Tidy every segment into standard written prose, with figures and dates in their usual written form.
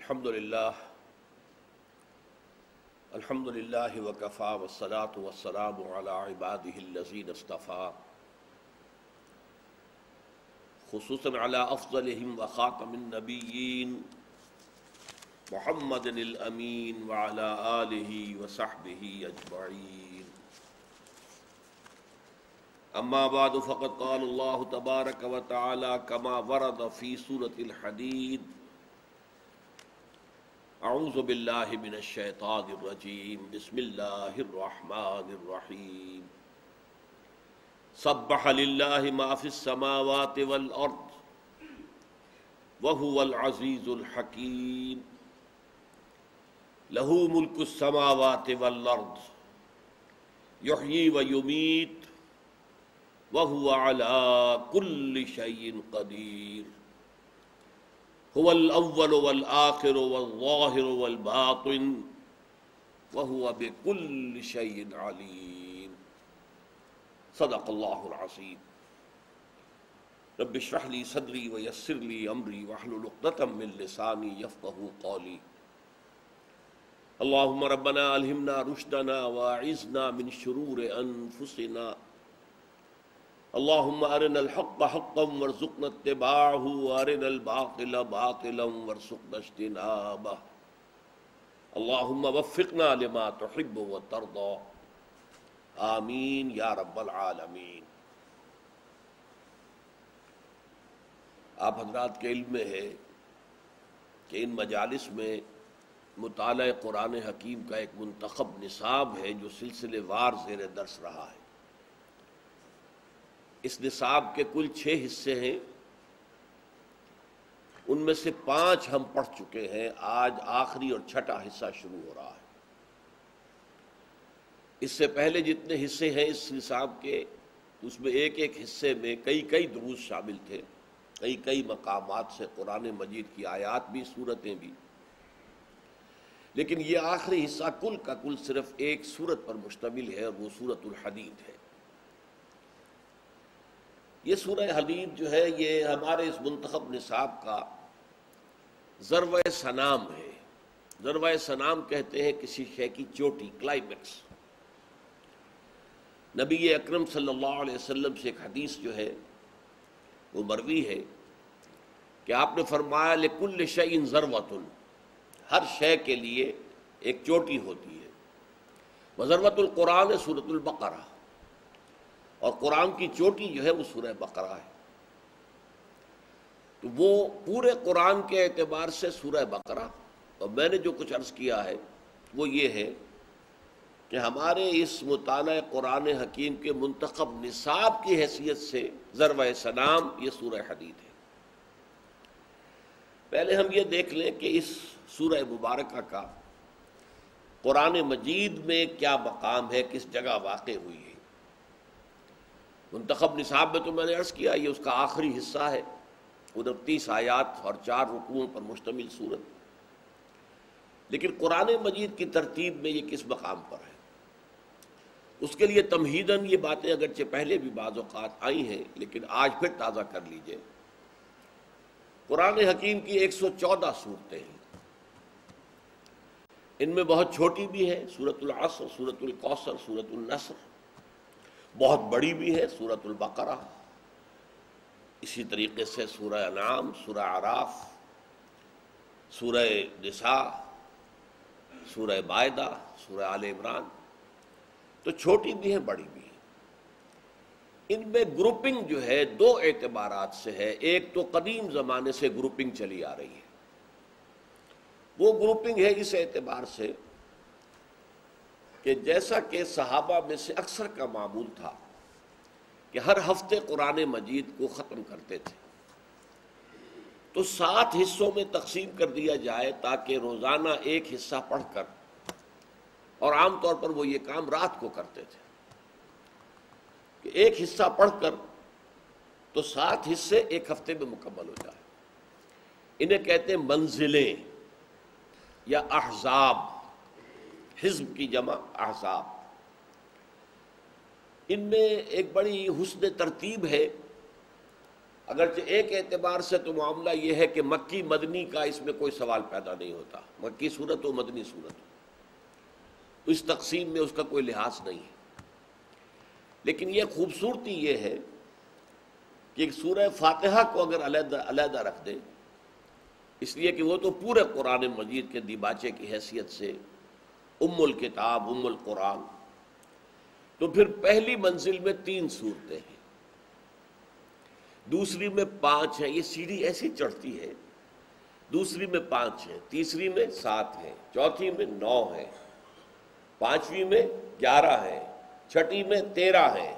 الحمد للہ وکفا والصلاة والسلام علی عباده الذین اصطفیٰ خصوصاً علی افضلہم وخاتم النبیین محمد الامین وعلی آلہ وصحبہ اجمعین اما بعد فقد قال اللہ تبارک وتعالی کما ورد فی سورة الحدید اعوذ باللہ من الشیطان الرجیم بسم اللہ الرحمن الرحیم سبح للہ ما فی السماوات والارض وہو العزیز الحکیم لہ ملک السماوات والارض یحیی ویمیت وہو علی کل شیء قدیر هو الأول والآخر والظاهر والباطن وهو بكل شيء عليم صدق الله العظيم رب اشرح لي صدري ويسر لي أمري واحلل عقدة من لساني يفقهوا قولي اللهم ربنا ألهمنا رشدنا وأعذنا من شرور أنفسنا اللهم ارنا الحق حقا وارزقنا اتباعه وارنا الباطل باطلا وارزقنا اجتنابه اللهم وفقنا لما تحب وترضى آمین یا رب العالمین۔ آپ حضرات کے علم میں ہے کہ ان مجالس میں مطالعہ قرآن حکیم کا ایک منتخب نصاب ہے جو سلسلے وار زیر درس رہا ہے۔ اس نصاب کے کل 6 حصے ہیں، ان میں سے 5 ہم پڑھ چکے ہیں، آج آخری اور 6واں حصہ شروع ہو رہا ہے۔ اس سے پہلے جتنے حصے ہیں اس نصاب کے، اس میں ایک ایک حصے میں کئی دروس شامل تھے، کئی مقامات سے قرآن مجید کی آیات بھی، سورتیں بھی، لیکن یہ آخری حصہ کل کا کل صرف ایک سورت پر مشتمل ہے اور وہ سورۃ الحدید ہے۔ یہ سورہ حدید جو ہے یہ ہمارے اس منتخب نصاب کا ذروۂ سنام ہے۔ ذروۂ سنام کہتے ہیں کسی شے کی چوٹی، کلائمیکس۔ نبی اکرم صلی اللہ علیہ وسلم سے ایک حدیث جو ہے وہ مروی ہے کہ آپ نے فرمایا لکل شیء ذروۃ، ہر شے کے لیے ایک چوٹی ہوتی ہے۔ وذروۃ القرآن سورۃ البقرہ، اور قرآن کی چوٹی جو ہے وہ سورہ بقرہ ہے۔ تو وہ پورے قرآن کے اعتبار سے سورہ بقرہ، اور میں نے جو کچھ عرض کیا ہے وہ یہ ہے کہ ہمارے اس مطالعہ قرآن حکیم کے منتخب نصاب کی حیثیت سے ذروۂ سنام یہ سورہ حدید ہے۔ پہلے ہم یہ دیکھ لیں کہ اس سورہ مبارکہ کا قرآن مجید میں کیا مقام ہے، کس جگہ واقع ہوئی ہے۔ منتخب نصاب میں تو میں نے عرض کیا یہ اس کا آخری حصہ ہے، 29 آیات اور 4 رکوعوں پر مشتمل سورت، لیکن قرآن مجید کی ترتیب میں یہ کس مقام پر ہے، اس کے لیے تمہیداً یہ باتیں اگرچہ پہلے بھی بعض اوقات آئی ہیں لیکن آج پھر تازہ کر لیجئے۔ قرآن حکیم کی 114 سورتیں ہیں، ان میں بہت چھوٹی بھی ہے، سورۃ العصر، سورۃ الکوثر، سورۃ النصر، بہت بڑی بھی ہے سورۃ البقرہ، اسی طریقے سے سورہ انعام، سورہ اعراف، سورہ نساء، سورہ مائدہ، سورہ آل عمران، تو چھوٹی بھی ہے بڑی بھی ہے۔ ان میں گروپنگ جو ہے 2 اعتبارات سے ہے۔ ایک تو قدیم زمانے سے گروپنگ چلی آ رہی ہے، وہ گروپنگ ہے اس اعتبار سے کہ جیسا کہ صحابہ میں سے اکثر کا معمول تھا کہ ہر ہفتے قرآن مجید کو ختم کرتے تھے، تو 7 حصوں میں تقسیم کر دیا جائے تاکہ روزانہ ایک حصہ پڑھ کر، اور عام طور پر وہ یہ کام رات کو کرتے تھے کہ ایک حصہ پڑھ کر تو 7 حصے ایک ہفتے میں مکمل ہو جائے۔ انہیں کہتے ہیں منزلیں یا احزاب، حزب کی جمع احزاب۔ ان میں ایک بڑی حسن ترتیب ہے اگرچہ ایک اعتبار سے تو معاملہ یہ ہے کہ مکی مدنی کا اس میں کوئی سوال پیدا نہیں ہوتا، مکی صورت ہو مدنی صورت ہو، اس تقسیم میں اس کا کوئی لحاظ نہیں ہے۔ لیکن یہ خوبصورتی یہ ہے کہ سورہ فاتحہ کو اگر علیحدہ علیحدہ رکھ دیں، اس لیے کہ وہ تو پورے قرآن مجید کے دیباچے کی حیثیت سے ام الکتاب ام القرآن، تو پھر پہلی منزل میں 3 صورتیں ہیں، دوسری میں 5 ہیں، یہ سیڑھی ایسی چڑھتی ہے، دوسری میں 5 ہے، تیسری میں 7 ہے، چوتھی میں 9 ہے، پانچویں میں 11 ہے، چھٹی میں 13 ہے،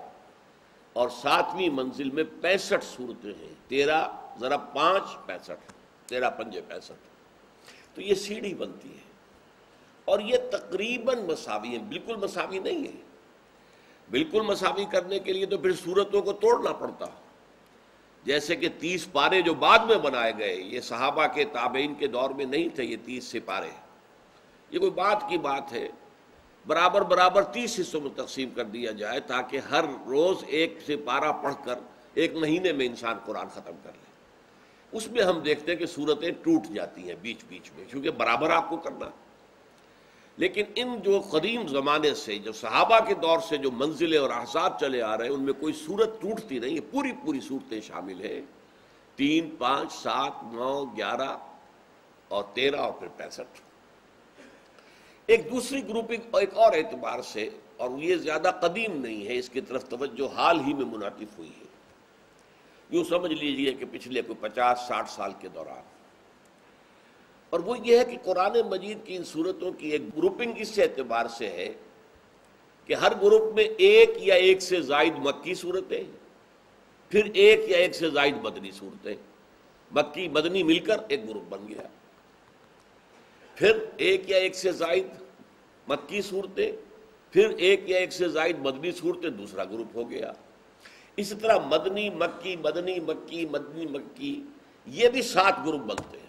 اور 7ویں منزل میں 65 صورتیں ہیں۔ 13 ذرا 5 65، 13 پنجے 65، تو یہ سیڑھی بنتی ہے، اور یہ تقریباً مساوی ہیں، بالکل مساوی نہیں ہے۔ بالکل مساوی کرنے کے لیے تو پھر صورتوں کو توڑنا پڑتا، جیسے کہ 30 پارے جو بعد میں بنائے گئے، یہ صحابہ کے تابعین کے دور میں نہیں تھے، یہ 30 سپارے، یہ کوئی بات کی بات ہے، برابر برابر 30 حصوں میں تقسیم کر دیا جائے تاکہ ہر روز ایک سپارہ پڑھ کر ایک مہینے میں انسان قرآن ختم کر لے۔ اس میں ہم دیکھتے ہیں کہ صورتیں ٹوٹ جاتی ہیں بیچ بیچ میں، کیونکہ برابر آپ کو کرنا۔ لیکن ان جو قدیم زمانے سے، جو صحابہ کے دور سے جو منزلیں اور احزاب چلے آ رہے ہیں، ان میں کوئی صورت ٹوٹتی نہیں ہے، پوری پوری صورتیں شامل ہیں، 3 5 7 9 11 اور 13 اور پھر 65۔ ایک دوسری گروپنگ ایک اور اعتبار سے، اور یہ زیادہ قدیم نہیں ہے، اس کی طرف توجہ حال ہی میں منعطف ہوئی ہے، یوں سمجھ لیجئے کہ پچھلے کوئی 50 60 سال کے دوران، اور وہ یہ ہے کہ قرآن مجید کی ان صورتوں کی ایک گروپنگ اس اعتبار سے ہے کہ ہر گروپ میں ایک یا ایک سے زائد مکی صورتیں، پھر ایک یا ایک سے زائد مدنی صورتیں، مکی مدنی مل کر ایک گروپ بن گیا، پھر ایک یا ایک سے زائد مکی صورتیں، پھر ایک یا ایک سے زائد مدنی صورتیں، دوسرا گروپ ہو گیا۔ اسی طرح مدنی مکی مدنی مکی مدنی مکی، یہ بھی 7 گروپ بنتے ہیں۔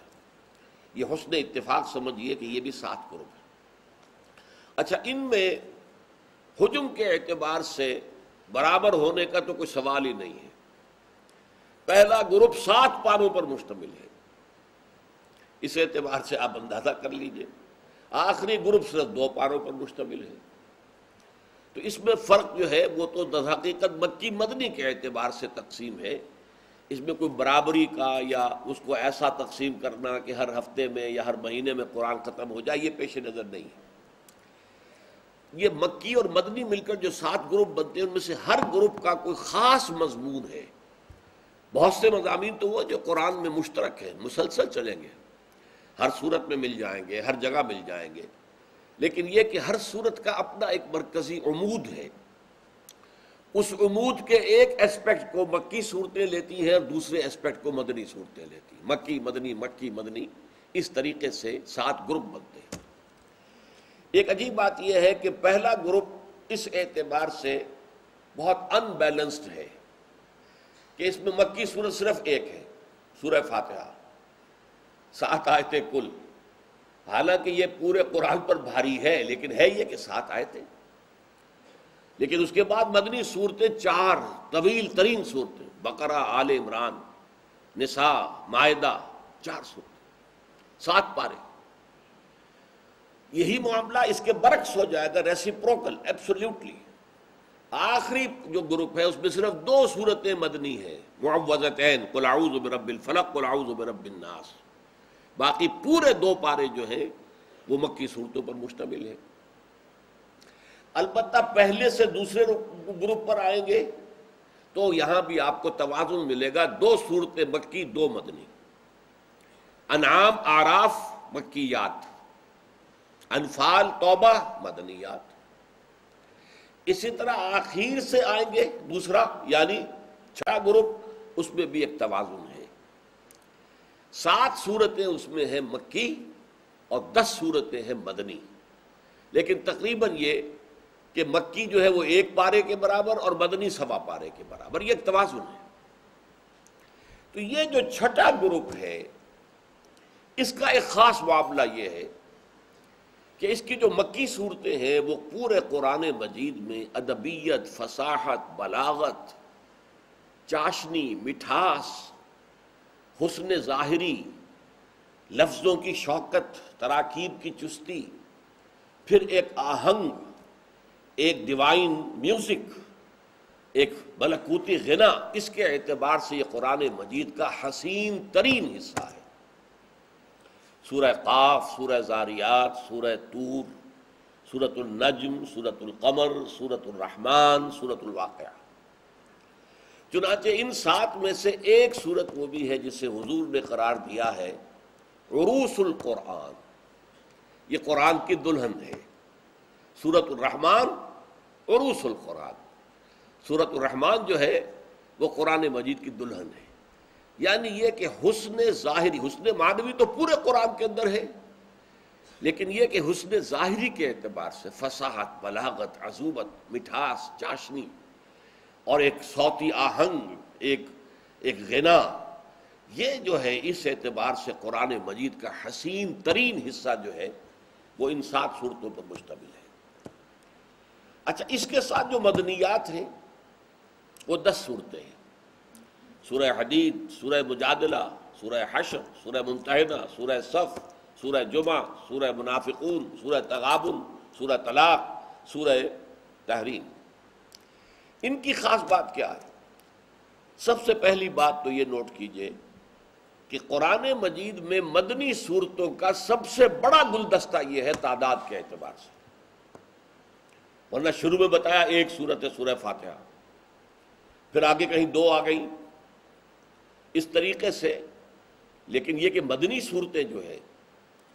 یہ حسن اتفاق سمجھیے کہ یہ بھی 7 گروپ ہیں۔ اچھا، ان میں حجم کے اعتبار سے برابر ہونے کا تو کوئی سوال ہی نہیں ہے۔ پہلا گروپ 7 پاروں پر مشتمل ہے، اس اعتبار سے آپ اندازہ کر لیجئے۔ آخری گروپ صرف 2 پاروں پر مشتمل ہے، تو اس میں فرق جو ہے وہ تو در حقیقت مکی مدنی کے اعتبار سے تقسیم ہے، اس میں کوئی برابری کا یا اس کو ایسا تقسیم کرنا کہ ہر ہفتے میں یا ہر مہینے میں قرآن ختم ہو جائے، یہ پیش نظر نہیں ہے۔ یہ مکی اور مدنی مل کر جو 7 گروپ بنتے ہیں، ان میں سے ہر گروپ کا کوئی خاص مضمون ہے۔ بہت سے مضامین تو وہ جو قرآن میں مشترک ہیں، مسلسل چلیں گے، ہر صورت میں مل جائیں گے، ہر جگہ مل جائیں گے، لیکن یہ کہ ہر صورت کا اپنا ایک مرکزی عمود ہے، اس عمود کے ایک اسپیکٹ کو مکی صورتیں لیتی ہیں اور دوسرے اسپیکٹ کو مدنی صورتیں لیتی ہیں، مکی مدنی، اس طریقے سے 7 گروپ بنتے ہیں۔ ایک عجیب بات یہ ہے کہ پہلا گروپ اس اعتبار سے بہت ان بیلنسڈ ہے کہ اس میں مکی صورت صرف ایک ہے، سورہ فاتحہ، 7 آیتیں کل، حالانکہ یہ پورے قرآن پر بھاری ہے، لیکن ہے یہ کہ 7 آیتیں۔ لیکن اس کے بعد مدنی صورتیں 4 طویل ترین صورتیں، بقرہ، آل عمران، نساء، مائدہ، 4 صورتیں، 7 پارے۔ یہی معاملہ اس کے برعکس ہو جائے گا، ریسیپروکل، ایبسولیوٹلی۔ آخری جو گروپ ہے اس میں صرف 2 صورتیں مدنی ہیں، معوذتین، قل اعوذ برب الفلق، قل اعوذ برب الناس، باقی پورے 2 پارے جو ہیں وہ مکی صورتوں پر مشتمل ہیں۔ البتہ پہلے سے دوسرے گروپ پر آئیں گے تو یہاں بھی آپ کو توازن ملے گا، 2 صورتیں مکی، 2 مدنی، انعام، اعراف مکیات، انفال، توبہ مدنیات۔ اسی طرح آخر سے آئیں گے دوسرا، یعنی 6 گروپ، اس میں بھی ایک توازن ہے، 7 صورتیں اس میں ہیں مکی اور 10 صورتیں ہیں مدنی، لیکن تقریباً یہ کہ مکی جو ہے وہ 1 پارے کے برابر اور مدنی 1.25 پارے کے برابر، یہ ایک توازن ہے۔ تو یہ جو 6ٹھا گروپ ہے، اس کا ایک خاص معاملہ یہ ہے کہ اس کی جو مکی صورتیں ہیں وہ پورے قرآن مجید میں ادبیت، فصاحت، بلاغت چاشنی، مٹھاس، حسن ظاہری، لفظوں کی شوکت، تراکیب کی چستی، پھر ایک آہنگ، ایک ڈیوائن میوزک، ایک ملکوتی غنا، اس کے اعتبار سے یہ قرآن مجید کا حسین ترین حصہ ہے۔ سورہ قاف، سورہ زاریات، سورہ طور، سورۃ النجم، سورۃ القمر، سورۃ الرحمن، سورۃ الواقعہ۔ چنانچہ ان 7 میں سے ایک سورت وہ بھی ہے جسے حضور نے قرار دیا ہے عروس القرآن، یہ قرآن کی دلہن ہے۔ سورۃ الرحمن عروس القرآن، سورۃ الرحمن جو ہے وہ قرآن مجید کی دلہن ہے۔ یعنی یہ کہ حسن ظاہری، حسن معنوی تو پورے قرآن کے اندر ہے، لیکن یہ کہ حسن ظاہری کے اعتبار سے فصاحت، بلاغت، عذوبت، مٹھاس، چاشنی اور ایک صوتی آہنگ، ایک غنا، یہ جو ہے اس اعتبار سے قرآن مجید کا حسین ترین حصہ جو ہے وہ ان 7 صورتوں پر مشتمل ہے۔ اچھا، اس کے ساتھ جو مدنیات ہیں وہ 10 صورتیں ہیں۔ سورہ حدید، سورہ مجادلہ، سورہ حشر، سورہ ممتحنہ، سورہ صف، سورہ جمعہ، سورہ منافقون، سورہ تغابن، سورہ طلاق، سورہ تحریم۔ ان کی خاص بات کیا ہے؟ سب سے پہلی بات تو یہ نوٹ کیجئے کہ قرآن مجید میں مدنی صورتوں کا سب سے بڑا گلدستہ یہ ہے تعداد کے اعتبار سے، ورنہ شروع میں بتایا ایک صورت ہے سورہ فاتحہ، پھر آگے کہیں 2 آ گئیں اس طریقے سے۔ لیکن یہ کہ مدنی صورتیں جو ہے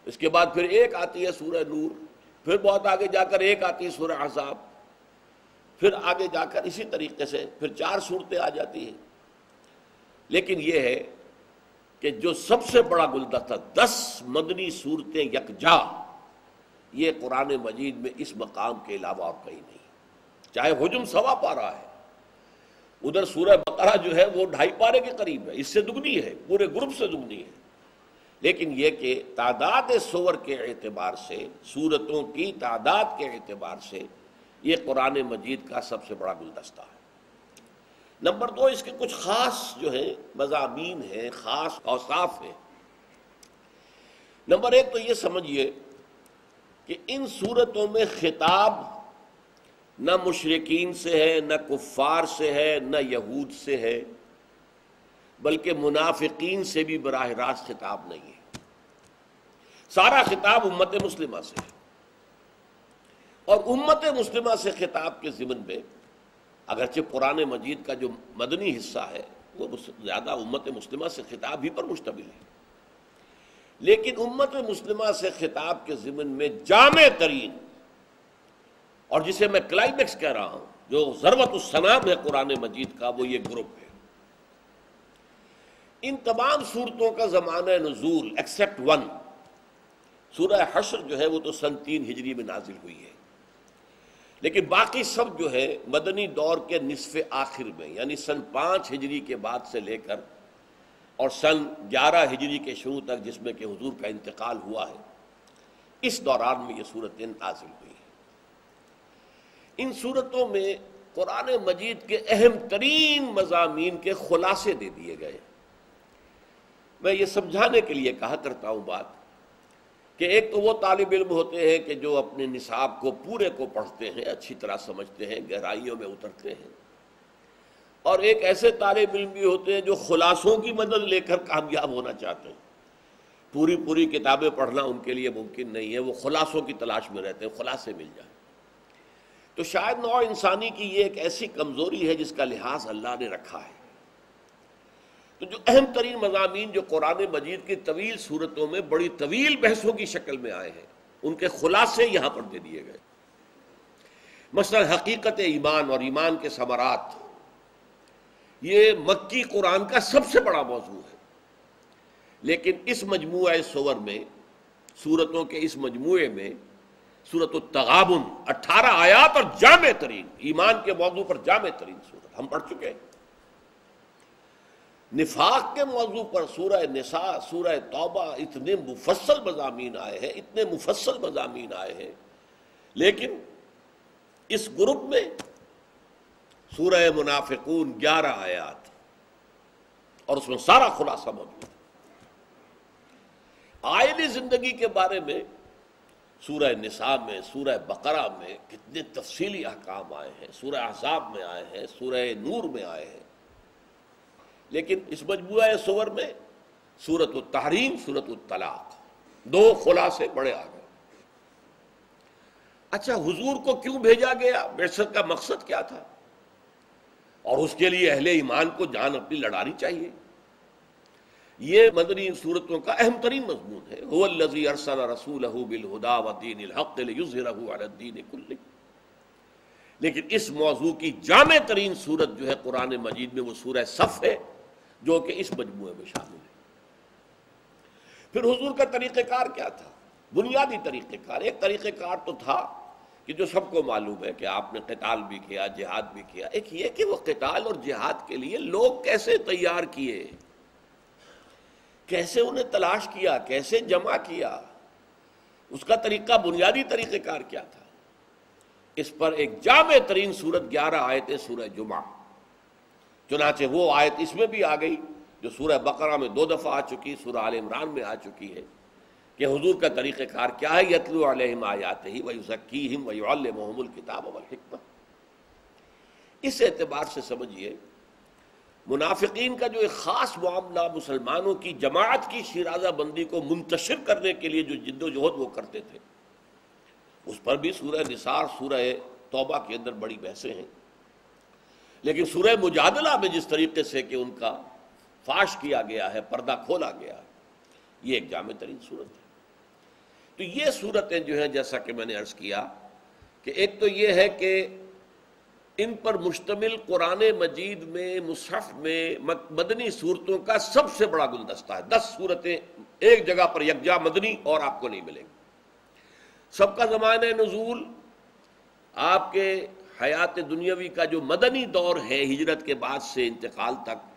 اس کے بعد پھر ایک آتی ہے سورہ نور، پھر بہت آگے جا کر ایک آتی ہے سورہ احزاب، پھر آگے جا کر اسی طریقے سے پھر 4 صورتیں آ جاتی ہیں۔ لیکن یہ ہے کہ جو سب سے بڑا گلدستہ 10 مدنی صورتیں یکجا، یہ قرآن مجید میں اس مقام کے علاوہ اور کہیں نہیں۔ چاہے حجم 1.25 پارہ ہے، ادھر سورہ بقرہ جو ہے وہ 2.5 پارے کے قریب ہے، اس سے دگنی ہے، پورے گروپ سے دگنی ہے۔ لیکن یہ کہ تعداد سور کے اعتبار سے، سورتوں کی تعداد کے اعتبار سے یہ قرآن مجید کا سب سے بڑا گلدستہ ہے۔ نمبر 2، اس کے کچھ خاص جو ہیں مضامین ہیں، خاص اوصاف ہیں۔ نمبر 1 تو یہ سمجھیے کہ ان سورتوں میں خطاب نہ مشرکین سے ہے، نہ کفار سے ہے، نہ یہود سے ہے، بلکہ منافقین سے بھی براہ راست خطاب نہیں ہے۔ سارا خطاب امت مسلمہ سے ہے، اور امت مسلمہ سے خطاب کے ضمن میں اگرچہ قرآن مجید کا جو مدنی حصہ ہے وہ زیادہ امت مسلمہ سے خطاب ہی پر مشتمل ہے، لیکن امت مسلمہ سے خطاب کے ضمن میں جامع ترین، اور جسے میں کلائمیکس کہہ رہا ہوں، جو ذروۃ السنام ہے قرآن مجید کا، وہ یہ گروپ ہے۔ ان تمام صورتوں کا زمانہ نزول ایکسیپٹ 1، سورہ حشر جو ہے وہ تو سن 3 ہجری میں نازل ہوئی ہے، لیکن باقی سب جو ہے مدنی دور کے نصف آخر میں، یعنی سن 5 ہجری کے بعد سے لے کر اور سن 11 ہجری کے شروع تک، جس میں کہ حضور کا انتقال ہوا ہے، اس دوران میں یہ صورتیں نازل ہوئی ہیں۔ ان صورتوں میں قرآن مجید کے اہم ترین مضامین کے خلاصے دے دیے گئے۔ میں یہ سمجھانے کے لیے کہا کرتا ہوں بات کہ ایک تو وہ طالب علم ہوتے ہیں کہ جو اپنے نصاب کو پورے کو پڑھتے ہیں، اچھی طرح سمجھتے ہیں، گہرائیوں میں اترتے ہیں، اور ایک ایسے طالب علم بھی ہوتے ہیں جو خلاصوں کی مدد لے کر کامیاب ہونا چاہتے ہیں۔ پوری کتابیں پڑھنا ان کے لیے ممکن نہیں ہے، وہ خلاصوں کی تلاش میں رہتے ہیں، خلاصے مل جائیں۔ تو شاید نوع انسانی کی یہ ایک ایسی کمزوری ہے جس کا لحاظ اللہ نے رکھا ہے۔ تو جو اہم ترین مضامین جو قرآن مجید کی طویل صورتوں میں بڑی طویل بحثوں کی شکل میں آئے ہیں، ان کے خلاصے یہاں پر دے دیے گئے۔ مثلا حقیقت ایمان اور ایمان کے ثمرات، یہ مکی قرآن کا سب سے بڑا موضوع ہے، لیکن اس مجموعہ سور میں، سورتوں کے اس مجموعے میں، سورۃ التغابن 18 آیات اور جامع ترین، ایمان کے موضوع پر جامع ترین سورت ہم پڑھ چکے ہیں۔ نفاق کے موضوع پر سورہ نساء، سورہ توبہ، اتنے مفصل مضامین آئے ہیں، اتنے مفصل مضامین آئے ہیں، لیکن اس گروپ میں سورہ منافقون 11 آیات، اور اس میں سارا خلاصہ موجود ہے۔ آئینی زندگی کے بارے میں سورہ نساء میں، سورہ بقرہ میں کتنے تفصیلی احکام آئے ہیں، سورہ احزاب میں آئے ہیں، سورہ نور میں آئے ہیں، لیکن اس مجموعہ سور میں سورۃ التحریم، سورۃ الطلاق، دو خلاصے بڑے آ گئے۔ اچھا، حضور کو کیوں بھیجا گیا؟ بعثت کا مقصد کیا تھا؟ اور اس کے لیے اہل ایمان کو جان اپنی لڑانی چاہیے۔ یہ مدنی صورتوں کا اہم ترین مضمون ہے، هو الذی ارسل رسولہ بالہدی ودین الحق لیظہرہ علی الدین کلہ۔ لیکن اس موضوع کی جامع ترین صورت جو ہے قرآن مجید میں وہ سورہ صف ہے، جو کہ اس مجموعے میں شامل ہے۔ پھر حضور کا طریقہ کار کیا تھا؟ بنیادی طریقہ کار، ایک طریقہ کار تو تھا کہ جو سب کو معلوم ہے کہ آپ نے قتال بھی کیا، جہاد بھی کیا۔ ایک یہ کہ وہ قتال اور جہاد کے لیے لوگ کیسے تیار کیے، کیسے انہیں تلاش کیا، کیسے جمع کیا، اس کا طریقہ، بنیادی طریقہ کار کیا تھا۔ اس پر ایک جامع ترین سورت 11 آیتیں سورہ جمعہ، چنانچہ وہ آیت اس میں بھی آ گئی جو سورہ بقرہ میں 2 دفعہ آ چکی، سورہ آل عمران میں آ چکی ہے، کہ حضور کا طریقہ کار کیا ہے، یتلو علیہم آیاتہ ویزکیہم ویعلمہم الکتاب والحکمہ۔ اس اعتبار سے سمجھیے منافقین کا جو ایک خاص معاملہ مسلمانوں کی جماعت کی شیرازہ بندی کو منتشر کرنے کے لیے جو جد و جہد وہ کرتے تھے، اس پر بھی سورہ نساء اور سورہ توبہ کے اندر بڑی بحثیں ہیں، لیکن سورہ مجادلہ میں جس طریقے سے کہ ان کا فاش کیا گیا ہے، پردہ کھولا گیا ہے، یہ ایک جامع ترین صورت ہے۔ تو یہ صورتیں جو ہیں، جیسا کہ میں نے عرض کیا کہ ایک تو یہ ہے کہ ان پر مشتمل قرآن مجید میں، مصحف میں مدنی صورتوں کا سب سے بڑا گلدستہ ہے۔ 10 صورتیں ایک جگہ پر یکجا مدنی اور آپ کو نہیں ملیں گی۔ سب کا زمانہ نزول، آپ کے حیات دنیاوی کا جو مدنی دور ہے ہجرت کے بعد سے انتقال تک،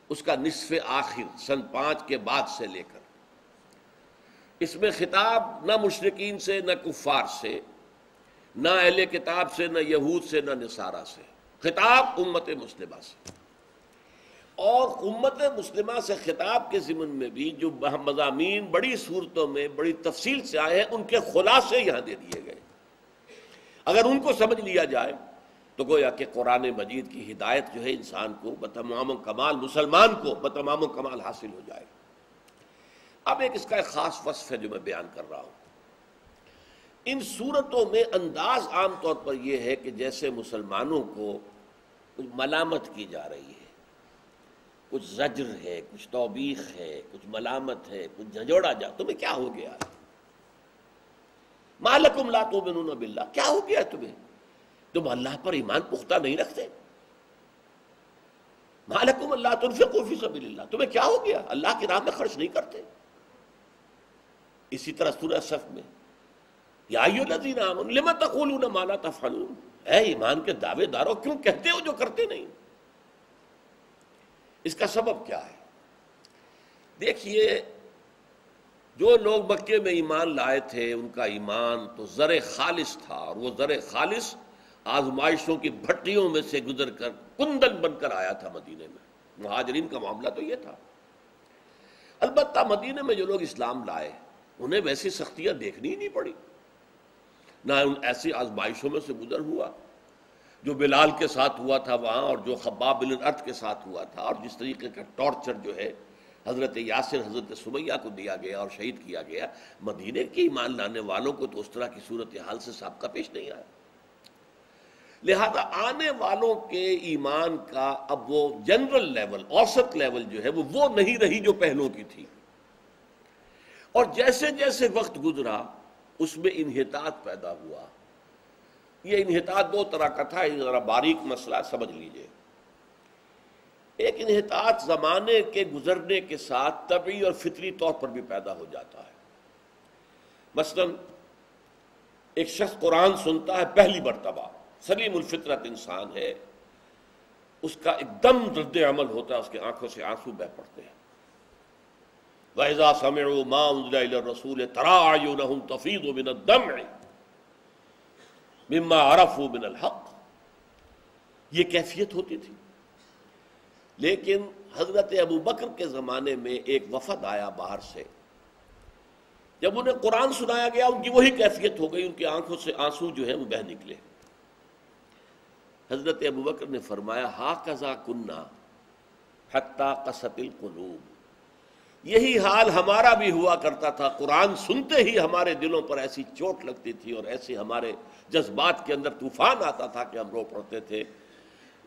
اس کا نصف آخر سن 5 کے بعد سے لے کر، اس میں خطاب نہ مشرکین سے، نہ کفار سے، نہ اہل کتاب سے، نہ یہود سے، نہ نصارہ سے، خطاب امت مسلمہ سے۔ اور امت مسلمہ سے خطاب کے ضمن میں بھی جو مضامین بڑی صورتوں میں بڑی تفصیل سے آئے ہیں، ان کے خلاصے یہاں دے دیے گئے۔ اگر ان کو سمجھ لیا جائے تو گویا کہ قرآن مجید کی ہدایت جو ہے انسان کو بتمام و کمال، مسلمان کو بتمام و کمال حاصل ہو جائے۔ اب ایک اس کا ایک خاص وصف ہے جو میں بیان کر رہا ہوں۔ ان صورتوں میں انداز عام طور پر یہ ہے کہ جیسے مسلمانوں کو کچھ ملامت کی جا رہی ہے، کچھ زجر ہے، کچھ توبیخ ہے، کچھ ملامت ہے، کچھ جھنجھوڑا جا، تمہیں کیا ہو گیا؟ ما لکم لا تؤمنون باللہ، کیا ہو گیا تمہیں؟ تم اللہ پر ایمان پختہ نہیں رکھتے؟ ما لکم لا تنفقوا فی سبیل اللہ، تمہیں کیا ہو گیا؟ اللہ کی راہ میں خرچ نہیں کرتے؟ اسی طرح سورہ صف میں یا ایھا الذین آمنوا لم تقولون ما لا تفعلون، اے ایمان کے دعوے دارو کیوں کہتے ہو جو کرتے نہیں؟ اس کا سبب کیا ہے؟ دیکھیے، جو لوگ مکے میں ایمان لائے تھے ان کا ایمان تو زر خالص تھا، اور وہ زر خالص آزمائشوں کی بھٹیوں میں سے گزر کر کندن بن کر آیا تھا مدینے میں۔ مہاجرین کا معاملہ تو یہ تھا۔ البتہ مدینے میں جو لوگ اسلام لائے انہیں ویسی سختیاں دیکھنی ہی نہیں پڑی، نہ ان ایسی آزمائشوں میں سے گزر ہوا جو بلال کے ساتھ ہوا تھا وہاں، اور جو خباب بن الارت کے ساتھ ہوا تھا، اور جس طریقے کا ٹارچر جو ہے حضرت یاسر، حضرت سمیہ کو دیا گیا اور شہید کیا گیا، مدینے کے ایمان لانے والوں کو تو اس طرح کی صورتحال سے سابقہ پیش نہیں آیا۔ لہذا آنے والوں کے ایمان کا اب وہ جنرل لیول، اوسط لیول جو ہے وہ نہیں رہی جو پہلوں کی تھی، اور جیسے جیسے وقت گزرا اس میں انحطاط پیدا ہوا۔ یہ انحطاط 2 طرح کا تھا، ذرا باریک مسئلہ سمجھ لیجئے۔ ایک انحطاط زمانے کے گزرنے کے ساتھ طبعی اور فطری طور پر بھی پیدا ہو جاتا ہے۔ مثلا ایک شخص قرآن سنتا ہے پہلی مرتبہ، سلیم الفطرت انسان ہے، اس کا ایک دم رد عمل ہوتا ہے، اس کی آنکھوں سے آنسو بہہ پڑتے ہیں۔ وَإِذَا سَمِعُوا مَا أُنزِلَ إِلَى الرَّسُولِ تَرَىٰ أَعْيُنَهُمْ تَفِيضُ مِنَ الدَّمْعِ مِمَّا عَرَفُوا مِنَ الْحَقِّ، یہ کیفیت ہوتی تھی۔ لیکن حضرت ابو بکر کے زمانے میں ایک وفد آیا باہر سے، جب انہیں قرآن سنایا گیا ان کی وہی کیفیت ہو گئی، ان کی آنکھوں سے آنسو جو ہے وہ بہہ نکلے۔ حضرت ابو بکر نے فرمایا ہاکذا کننا حتی قست القلوب، یہی حال ہمارا بھی ہوا کرتا تھا، قرآن سنتے ہی ہمارے دلوں پر ایسی چوٹ لگتی تھی اور ایسے ہمارے جذبات کے اندر طوفان آتا تھا کہ ہم رو پڑتے تھے،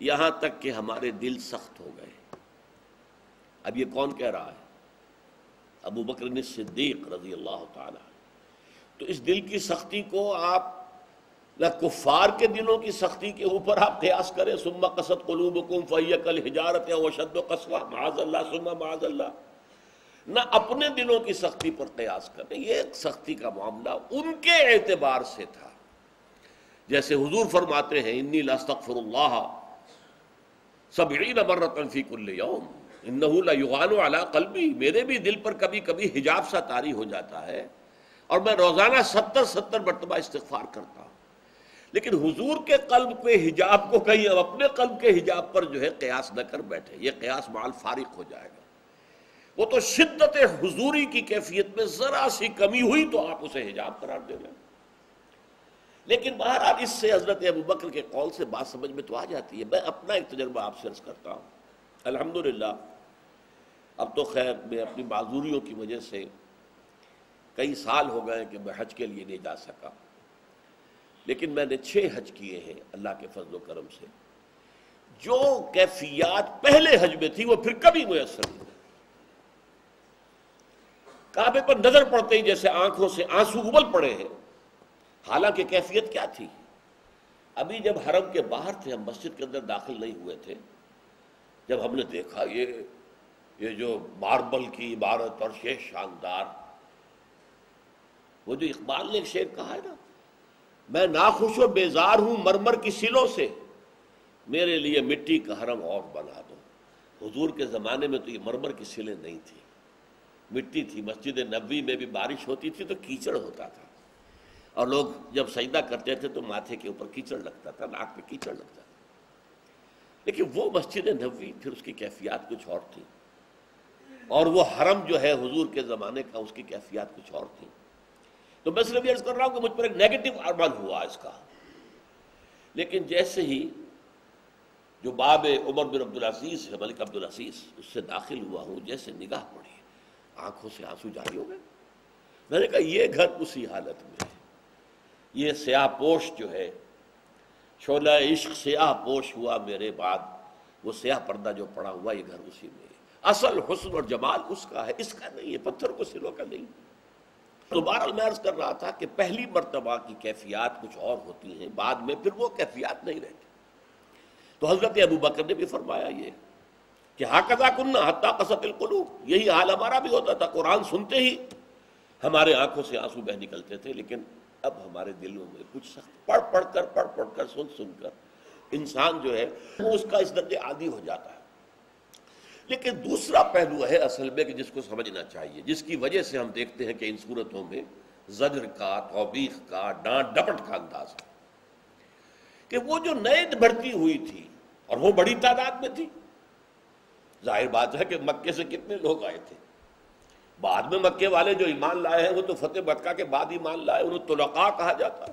یہاں تک کہ ہمارے دل سخت ہو گئے۔ اب یہ کون کہہ رہا ہے؟ ابو بکر صدیق رضی اللہ تعالی۔ تو اس دل کی سختی کو آپ نہ کفار کے دلوں کی سختی کے اوپر آپ قیاس کریں، ثم قست قلوبکم فہی کالحجارۃ او اشد قسوۃ، معاذ اللہ ثم معاذ اللہ، نہ اپنے دلوں کی سختی پر قیاس کریں۔ یہ ایک سختی کا معاملہ ان کے اعتبار سے تھا، جیسے حضور فرماتے ہیں انی لاستغفر اللہ 70 مرۃ فی کل یوم انہ لیغان علی قلبی، میرے بھی دل پر کبھی کبھی حجاب سا طاری ہو جاتا ہے اور میں روزانہ 70 مرتبہ استغفار کرتا ہوں۔ لیکن حضور کے قلب پہ حجاب کو کہیں اب اپنے قلب کے حجاب پر جو ہے قیاس نہ کر بیٹھے، یہ قیاس مع الفارق ہو جائے گا۔ وہ تو شدت حضوری کی کیفیت میں ذرا سی کمی ہوئی تو آپ اسے حجاب قرار دے رہے ہیں۔ لیکن بہرحال اس سے حضرت ابو بکر کے قول سے بات سمجھ میں تو آ جاتی ہے۔ میں اپنا ایک تجربہ آپ سے عرض کرتا ہوں۔ الحمدللہ اب تو خیر میں اپنی معذوریوں کی وجہ سے کئی سال ہو گئے کہ میں حج کے لیے نہیں جا سکا، لیکن میں نے 6 حج کیے ہیں اللہ کے فضل و کرم سے۔ جو کیفیات پہلے حج میں تھی وہ پھر کبھی میسر نہیں۔ کعبے پر نظر پڑتے ہی جیسے آنکھوں سے آنسو ابل پڑے ہیں، حالانکہ کیفیت کیا تھی؟ ابھی جب حرم کے باہر تھے، ہم مسجد کے اندر داخل نہیں ہوئے تھے، جب ہم نے دیکھا یہ جو ماربل کی عبارت اور یہ شاندار، وہ جو اقبال نے ایک شعر کہا ہے نا، میں ناخوش و بیزار ہوں مرمر کی سلوں سے، میرے لیے مٹی کا حرم اور بنا دو۔ حضور کے زمانے میں تو یہ مرمر کی سلیں نہیں تھی، مٹی تھی۔ مسجد نبوی میں بھی بارش ہوتی تھی تو کیچڑ ہوتا تھا، اور لوگ جب سجدہ کرتے تھے تو ماتھے کے اوپر کیچڑ لگتا تھا، ناک پہ کیچڑ لگتا تھا۔ لیکن وہ مسجد نبوی پھر اس کی کیفیات کچھ اور تھی، اور وہ حرم جو ہے حضور کے زمانے کا اس کی کیفیات کچھ اور تھی۔ تو میں صرف یہ عرض کر رہا ہوں کہ مجھ پر ایک نیگیٹو عمل ہوا اس کا، لیکن جیسے ہی جو باب عمر بن عبدالعزیز ہے، ملک عبدالعزیز، اس سے داخل ہوا ہوں، جیسے نگاہ پڑی آنکھوں سے آنسو جاری ہو گئے۔ میں نے کہا یہ گھر اسی حالت میں ہے، یہ سیاہ پوش جو ہے، شعلہ عشق سیاہ پوش ہوا میرے بعد، وہ سیاہ پردہ جو پڑا ہوا یہ گھر اسی میں ہے۔ اصل حسن اور جمال اس کا ہے، اس کا نہیں ہے، پتھر کو سلوں کا نہیں۔ تو بہرحال میں عرض کر رہا تھا کہ پہلی مرتبہ کی کیفیات کچھ اور ہوتی ہیں، بعد میں پھر وہ کیفیات نہیں رہتی۔ تو حضرت ابو بکر نے بھی فرمایا یہ کہ ہاکذا کننا حتی قست القلوب، یہی حال ہمارا بھی ہوتا تھا، قرآن سنتے ہی ہمارے آنکھوں سے آنسو بہ نکلتے تھے، لیکن اب ہمارے دلوں میں کچھ سخت پڑھ پڑھ کر سن کر انسان جو ہے وہ اس کا اس درجے عادی ہو جاتا ہے۔ لیکن دوسرا پہلو ہے اصل میں کہ جس کو سمجھنا چاہیے، جس کی وجہ سے ہم دیکھتے ہیں کہ ان صورتوں میں زجر کا، توبیخ کا، ڈانٹ ڈپٹ کا انداز ہے، کہ وہ جو نئے بڑھتی ہوئی تھی اور وہ بڑی تعداد میں تھی، ظاہر بات ہے کہ مکے سے کتنے لوگ آئے تھے، بعد میں مکے والے جو ایمان لائے ہیں وہ تو فتح مکہ کے بعد ایمان لائے، انہیں طلقاء کہا جاتا ہے،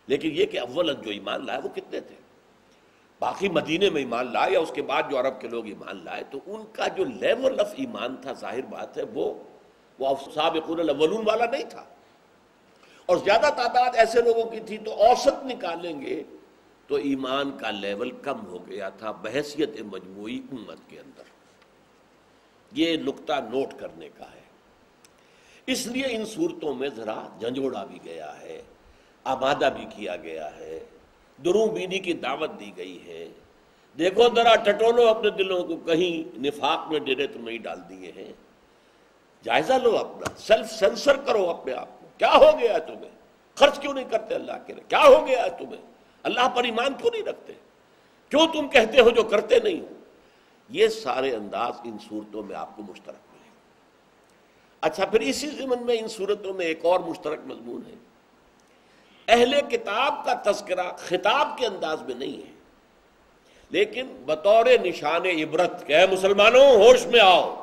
لیکن یہ کہ اولاً جو ایمان لائے وہ کتنے تھے؟ باقی مدینے میں ایمان لائے یا اس کے بعد جو عرب کے لوگ ایمان لائے، تو ان کا جو لیول آف ایمان تھا، ظاہر بات ہے وہ سابقون الاولون والا نہیں تھا، اور زیادہ تعداد ایسے لوگوں کی تھی تو اوسط نکالیں گے تو ایمان کا لیول کم ہو گیا تھا بحیثیت مجموعی امت کے اندر۔ یہ نقطہ نوٹ کرنے کا ہے، اس لیے ان صورتوں میں ذرا جھنجھوڑا بھی گیا ہے، آمادہ بھی کیا گیا ہے، دروں بینی کی دعوت دی گئی ہے۔ دیکھو ذرا ٹٹولو اپنے دلوں کو، کہیں نفاق میں ڈیرے تو نہیں ڈال دیے ہیں، جائزہ لو اپنا، سیلف سینسر کرو اپنے آپ کو، کیا ہو گیا ہے تمہیں؟ خرچ کیوں نہیں کرتے اللہ کے لیے؟ کیا ہو گیا ہے تمہیں؟ اللہ پر ایمان کیوں نہیں رکھتے؟ کیوں تم کہتے ہو جو کرتے نہیں ہو؟ یہ سارے انداز ان صورتوں میں آپ کو مشترک ملے۔ اچھا، پھر اسی ضمن میں ان صورتوں میں ایک اور مشترک مضمون ہے، اہل کتاب کا تذکرہ خطاب کے انداز میں نہیں ہے، لیکن بطور نشان عبرت کہ اے مسلمانوں ہوش میں آؤ،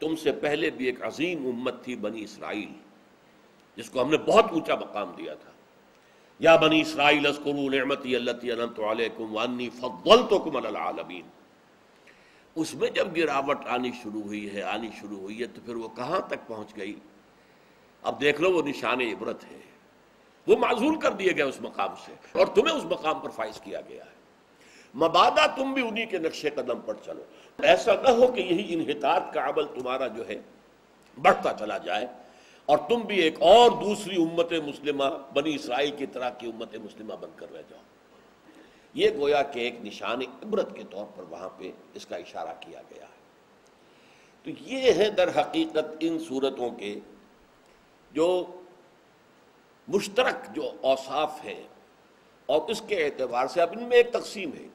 تم سے پہلے بھی ایک عظیم امت تھی بنی اسرائیل، جس کو ہم نے بہت اونچا مقام دیا تھا۔ یا بنی اسرائیل اذکروا نعمتی التی انعمت علیکم وانی فضلتکم علی العالمین۔ اس میں جب گراوٹ آنی شروع ہوئی ہے تو پھر وہ کہاں تک پہنچ گئی؟ اب دیکھ لو، وہ نشان عبرت ہے، وہ معزول کر دیے گئے اس مقام سے، اور تمہیں اس مقام پر فائز کیا گیا ہے۔ مبادا تم بھی انہی کے نقش قدم پر چلو، ایسا نہ ہو کہ یہی انحطاط کا عمل تمہارا جو ہے بڑھتا چلا جائے اور تم بھی ایک اور دوسری امت مسلمہ بنی اسرائیل کی طرح کی امت مسلمہ بن کر رہ جاؤ۔ یہ گویا کہ ایک نشان عبرت کے طور پر وہاں پہ اس کا اشارہ کیا گیا ہے۔ تو یہ ہے در حقیقت ان صورتوں کے جو مشترک جو اوصاف ہیں، اور اس کے اعتبار سے اب ان میں ایک تقسیم ہے۔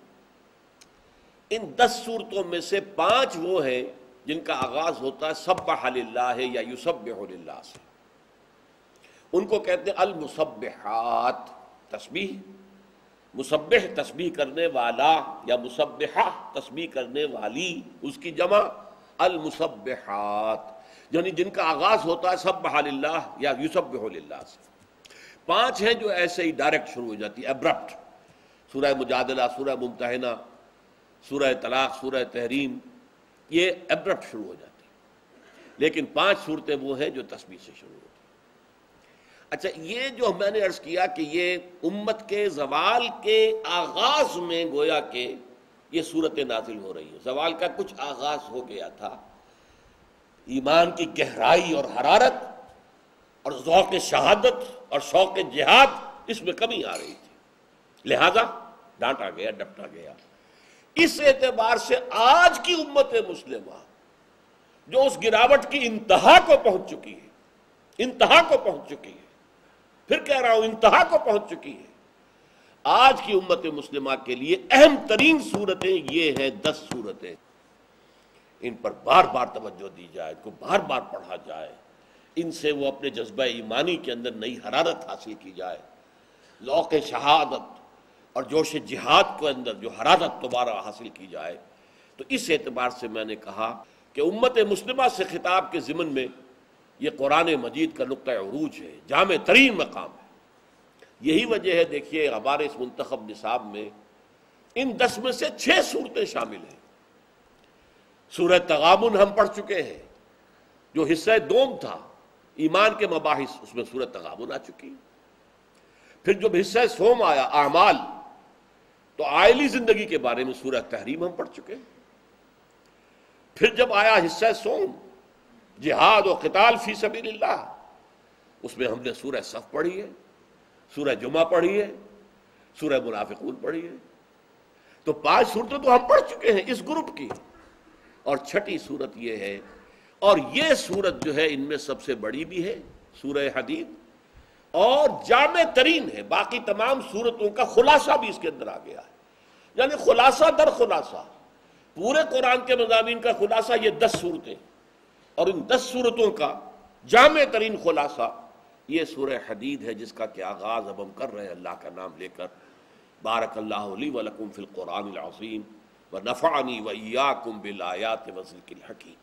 ان 10 صورتوں میں سے 5 وہ ہیں جن کا آغاز ہوتا ہے سبح للہ یا یسبح للہ سے، ان کو کہتے ہیں المسبحات، تسبیح، مسبح تسبیح کرنے والا یا مسبحہ تسبیح کرنے والی، اس کی جمع المسبحات، یعنی جن کا آغاز ہوتا ہے سبح للہ یا یسبح للہ سے۔ 5 ہیں جو ایسے ہی ڈائریکٹ شروع ہو جاتی ہے، ایبرپٹ، سورہ مجادلہ، سورہ ممتحنہ، سورہ طلاق، سورہ تحریم، یہ ایبرپٹ شروع ہو جاتی ہے۔ لیکن 5 صورتیں وہ ہیں جو تسبیح سے شروع ہوتی ہیں۔ اچھا، یہ جو میں نے عرض کیا کہ یہ امت کے زوال کے آغاز میں گویا کہ یہ صورتیں نازل ہو رہی ہیں، زوال کا کچھ آغاز ہو گیا تھا، ایمان کی گہرائی اور حرارت اور ذوق شہادت اور شوق جہاد، اس میں کمی آ رہی تھی، لہذا ڈانٹا گیا، ڈپٹا گیا۔ اس اعتبار سے آج کی امت مسلمہ جو اس گراوٹ کی انتہا کو پہنچ چکی ہے، انتہا کو پہنچ چکی ہے، پھر کہہ رہا ہوں انتہا کو پہنچ چکی ہے، آج کی امت مسلمہ کے لیے اہم ترین صورتیں یہ ہیں 10 صورتیں، ان پر بار بار توجہ دی جائے، ان کو بار بار پڑھا جائے، ان سے وہ اپنے جذبہ ایمانی کے اندر نئی حرارت حاصل کی جائے، ذوق شہادت اور جوش جہاد کے اندر جو حرارت دوبارہ حاصل کی جائے۔ تو اس اعتبار سے میں نے کہا کہ امت مسلمہ سے خطاب کے ضمن میں یہ قرآن مجید کا نقطہ عروج ہے، جامع ترین مقام ہے۔ یہی وجہ ہے، دیکھیے ہمارے اس منتخب نصاب میں ان 10 میں سے 6 صورتیں شامل ہیں۔ سورہ تغابن ہم پڑھ چکے ہیں، جو حصہ دوم تھا ایمان کے مباحث، اس میں سورہ تغابن آ چکی ہے۔ پھر جب حصہ سوم آیا اعمال، تو عائلی زندگی کے بارے میں سورہ تحریم ہم پڑھ چکے ہیں۔ پھر جب آیا حصہ سوم جہاد و قتال فی سبیل اللہ، اس میں ہم نے سورہ صف پڑھی ہے، سورہ جمعہ پڑھی ہے، سورہ منافقون پڑھی ہے۔ تو 5 صورتیں تو ہم پڑھ چکے ہیں اس گروپ کی، اور 6ٹھی صورت یہ ہے، اور یہ صورت جو ہے ان میں سب سے بڑی بھی ہے، سورہ حدید، اور جامع ترین ہے۔ باقی تمام صورتوں کا خلاصہ بھی اس کے اندر آ گیا ہے، یعنی خلاصہ در خلاصہ، پورے قرآن کے مضامین کا خلاصہ یہ 10 صورتیں، اور ان 10 صورتوں کا جامع ترین خلاصہ یہ سورہ حدید ہے، جس کا کہ آغاز اب ہم کر رہے ہیں اللہ کا نام لے کر۔ بارک اللہ لی ولکم فی القرآن العظیم ونفعنی وإیاکم بالآیات والذکر الحکیم۔